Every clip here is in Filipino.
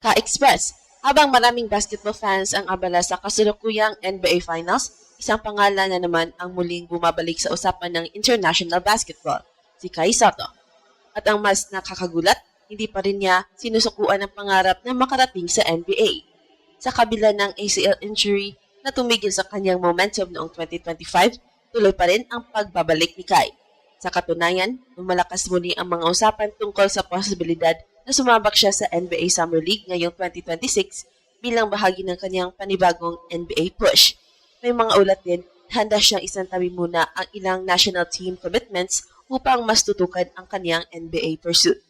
Ka-Express. Habang maraming basketball fans ang abala sa kasalukuyang NBA Finals, isang pangalan na naman ang muling bumabalik sa usapan ng international basketball, si Kai Sotto. At ang mas nakakagulat, hindi pa rin niya sinusukuan ang pangarap na makarating sa NBA. Sa kabila ng ACL injury na tumigil sa kanyang momentum noong 2025, tuloy pa rin ang pagbabalik ni Kai. Sa katunayan, lumalakas muli ang mga usapan tungkol sa posibilidad na sumabak siya sa NBA Summer League ngayong 2026 bilang bahagi ng kanyang panibagong NBA push. May mga ulat din na handa siyang isantabi muna ang ilang national team commitments upang mas tutukan ang kanyang NBA pursuit.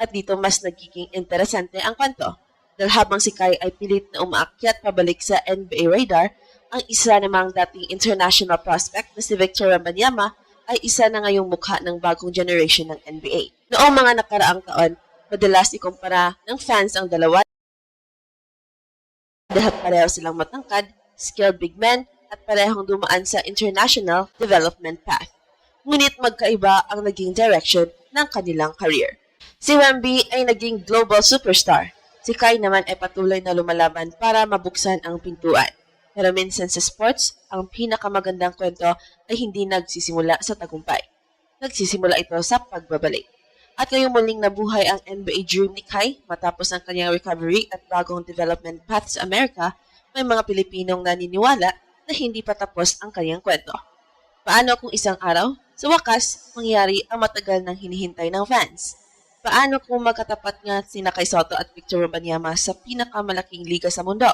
At dito mas nagiging interesante ang kwento dahil habang si Kai ay pilit na umaakyat pabalik sa NBA radar, ang isa namang dating international prospect na si Victor Wembanyama ay isa na ngayong mukha ng bagong generation ng NBA. Noong mga nakaraang taon, madalas ikumpara ng fans ang dalawa dahil pareho silang matangkad, skilled big men at parehong dumaan sa international development path. Ngunit magkaiba ang naging direction ng kanilang career. Si Wemby ay naging global superstar. Si Kai naman ay patuloy na lumalaban para mabuksan ang pintuan. Pero minsan sa sports, ang pinakamagandang kwento ay hindi nagsisimula sa tagumpay. Nagsisimula ito sa pagbabalik. At ngayong muling nabuhay ang NBA dream ni Kai matapos ang kanyang recovery at bagong development path sa Amerika, may mga Pilipinong naniniwala na hindi pa tapos ang kanyang kwento. Paano kung isang araw, sa wakas, mangyari ang matagal nang hinihintay ng fans? Paano kung magkatapat nga sina Kai Sotto at Victor Wembanyama sa pinakamalaking liga sa mundo?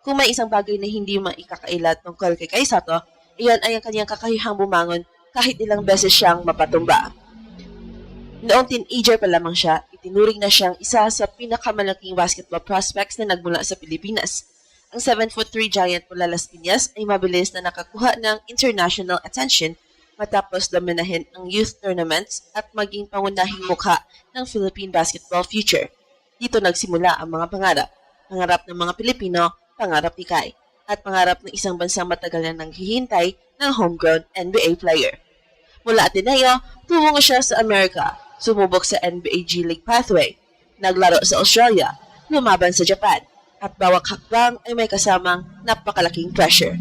Kung may isang bagay na hindi maikakailat tungkol kay Kai Sotto, iyon ay ang kanyang kakayahang bumangon kahit ilang beses siyang mapatumba. Noong teenager pa lamang siya, itinuring na siyang isa sa pinakamalaking basketball prospects na nagmula sa Pilipinas. Ang 7'3" giant mula Las Piñas ay mabilis na nakakuha ng international attention matapos dominahin ang youth tournaments at maging pangunahing mukha ng Philippine basketball future. Dito nagsimula ang mga pangarap. Pangarap ng mga Pilipino, pangarap ni Kai, at pangarap ng isang bansang matagal na naghihintay ng homegrown NBA player. Mula Ateneo, tumungo siya sa Amerika, sumubok sa NBA G League pathway, naglaro sa Australia, lumaban sa Japan, at bawat hakbang ay may kasamang napakalaking pressure.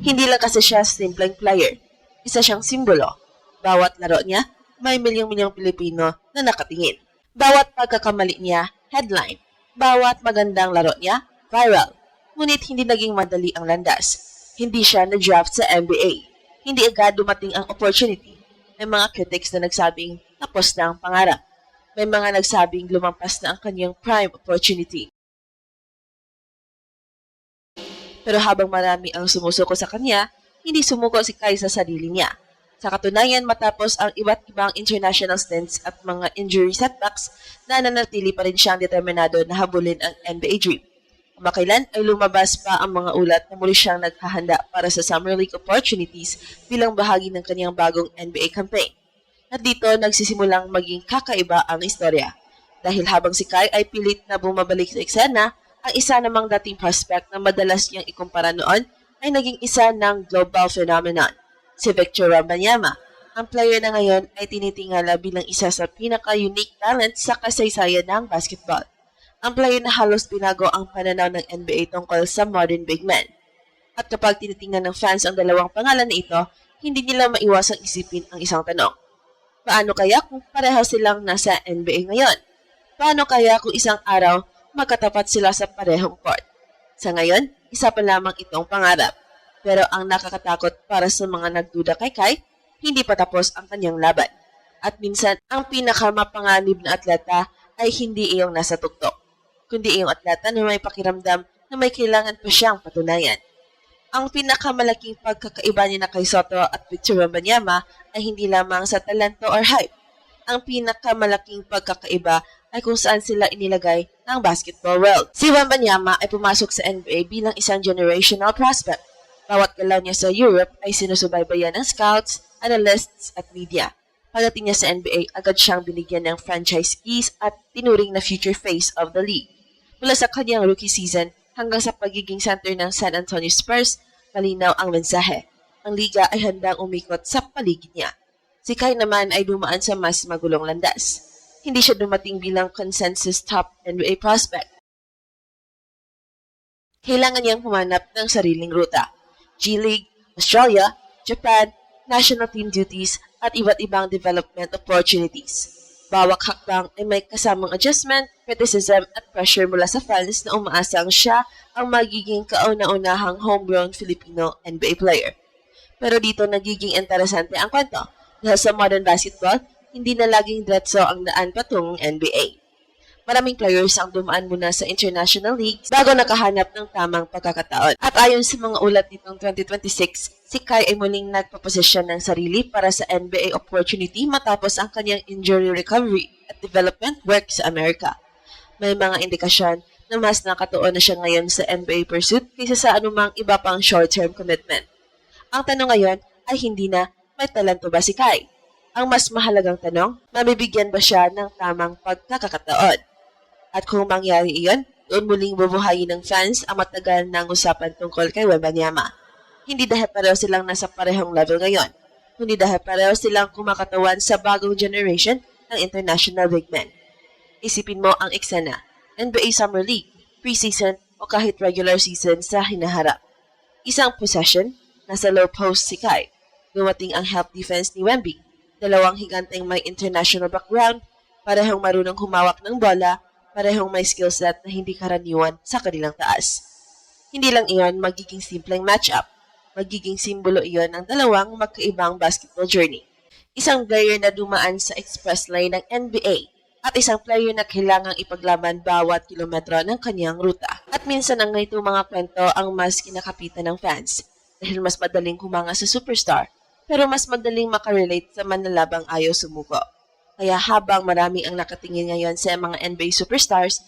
Hindi lang kasi siya simpleng player, isa siyang simbolo. Bawat laro niya, may milyong-milyong Pilipino na nakatingin. Bawat pagkakamali niya, headline. Bawat magandang laro niya, viral. Ngunit hindi naging madali ang landas. Hindi siya na-draft sa NBA. Hindi agad dumating ang opportunity. May mga critics na nagsabing tapos na ang pangarap. May mga nagsabing lumampas na ang kanyang prime opportunity. Pero habang marami ang sumusuko sa kanya, hindi sumuko si Kai sa sarili niya. Sa katunayan, matapos ang iba't ibang international stints at mga injury setbacks, nananatili pa rin siyang determinado na habulin ang NBA dream. Kamakailan ay lumabas pa ang mga ulat na muli siyang naghahanda para sa Summer League opportunities bilang bahagi ng kanyang bagong NBA campaign. At dito nagsisimulang maging kakaiba ang istorya. Dahil habang si Kai ay pilit na bumabalik sa eksena, ang isa namang dating prospect na madalas niyang ikumpara noon ay naging isa ng global phenomenon, si Victor Wembanyama. Ang player na ngayon ay tinitingala bilang isa sa pinaka-unique talent sa kasaysayan ng basketball. Ang player na halos binago ang pananaw ng NBA tungkol sa modern big men. At kapag tinitingnan ng fans ang dalawang pangalan na ito, hindi nila maiwasang isipin ang isang tanong. Paano kaya kung pareho silang nasa NBA ngayon? Paano kaya kung isang araw magkatapat sila sa parehong court? Sa ngayon, isa pa lamang itong pangarap. Pero ang nakakatakot para sa mga nagduda kay Kai, hindi pa tapos ang kanyang laban. At minsan, ang pinakamapanganib na atleta ay hindi iyong nasa tuktok, kundi iyong atleta na may pakiramdam na may kailangan pa siyang patunayan. Ang pinakamalaking pagkakaiba ni Kai Sotto at Victor Wembanyama ay hindi lamang sa talento or hype. Ang pinakamalaking pagkakaiba ay kung saan sila inilagay ng basketball world. Si Wembanyama ay pumasok sa NBA bilang isang generational prospect. Bawat galaw niya sa Europe ay sinusubaybayan ng scouts, analysts at media. Pagdating niya sa NBA, agad siyang binigyan ng franchise keys at tinuring na future face of the league. Mula sa kanyang rookie season hanggang sa pagiging center ng San Antonio Spurs, malinaw ang mensahe. Ang liga ay handang umikot sa paligid niya. Si Kai naman ay dumaan sa mas magulong landas. Hindi siya dumating bilang consensus top NBA prospect. Kailangan niyang humanap ng sariling ruta. G-League, Australia, Japan, national team duties, at iba't ibang development opportunities. Bawat hakbang ay may kasamang adjustment, criticism, at pressure mula sa fans na umaasang siya ang magiging kauna-unahang homegrown Filipino NBA player. Pero dito nagiging interesante ang kwento dahil sa modern basketball, hindi na laging diretso ang daan patungong NBA. Maraming players ang dumaan muna sa international leagues bago nakahanap ng tamang pagkakataon. At ayon sa mga ulat nitong 2026, si Kai ay muling nagpaposisyon ng sarili para sa NBA opportunity matapos ang kanyang injury recovery at development work sa Amerika. May mga indikasyon na mas nakatuon na siya ngayon sa NBA pursuit kaysa sa anumang iba pang short-term commitment. Ang tanong ngayon ay hindi na may talento ba si Kai? Ang mas mahalagang tanong, mabibigyan ba siya ng tamang pagkakataon? At kung mangyari iyon, doon muling bubuhayin ng fans ang matagal ng usapan tungkol kay Wembanyama. Hindi dahil pareho silang nasa parehong level ngayon, kundi dahil pareho silang kumakatawan sa bagong generation ng international big men. Isipin mo ang eksena, NBA Summer League, preseason o kahit regular season sa hinaharap. Isang possession, nasa low post si Kai. Dumating ang help defense ni Wemby. Dalawang higanteng may international background, parehong marunong humawak ng bola, parehong may skill set na hindi karaniwan sa kanilang taas. Hindi lang iyon magiging simpleng matchup, magiging simbolo iyon ng dalawang magkaibang basketball journey. Isang player na dumaan sa express lane ng NBA at isang player na kailangang ipaglaban bawat kilometro ng kanyang ruta. At minsan ang itong mga kwento ang mas kinakapitan ng fans dahil mas madaling humanga sa superstar pero mas madaling makarelate sa manlalabang ayaw sumuko. Kaya habang marami ang nakatingin ngayon sa mga NBA superstars,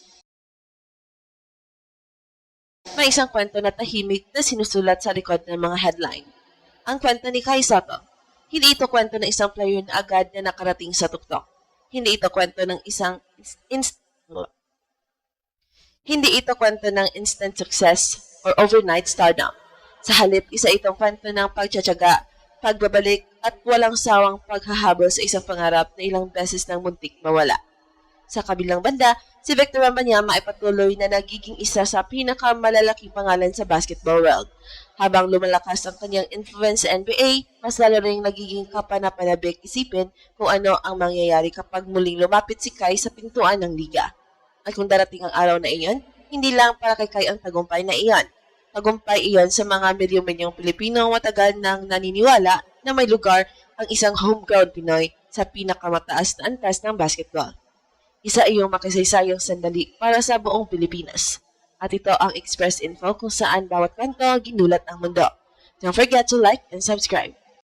may isang kwento na tahimik na sinusulat sa likod ng mga headline. Ang kwento ni Kai Sotto. Hindi ito kwento ng isang player na agad na nakarating sa tuktok. Hindi ito kwento ng instant success or overnight stardom. Sa halip, isa itong kwento ng pagtsatsaga, pagbabalik at walang sawang paghahabol sa isang pangarap na ilang beses nang muntik mawala. Sa kabilang banda, si Victor Wembanyama ay patuloy na nagiging isa sa pinakamalalaking pangalan sa basketball world. Habang lumalakas ang kanyang influence sa NBA, mas lalo rin nagiging kapanapanabik isipin kung ano ang mangyayari kapag muling lumapit si Kai sa pintuan ng liga. At kung darating ang araw na iyon, hindi lang para kay Kai ang tagumpay na iyon. Tagumpay iyon sa mga milyong-milyong Pilipino matagal nang naniniwala na may lugar ang isang homegrown Pinoy sa pinakamataas na antas ng basketball. Isa iyong makasaysayang sandali para sa buong Pilipinas. At ito ang Express Info kung saan bawat kanto ginulat ang mundo. Don't forget to like and subscribe.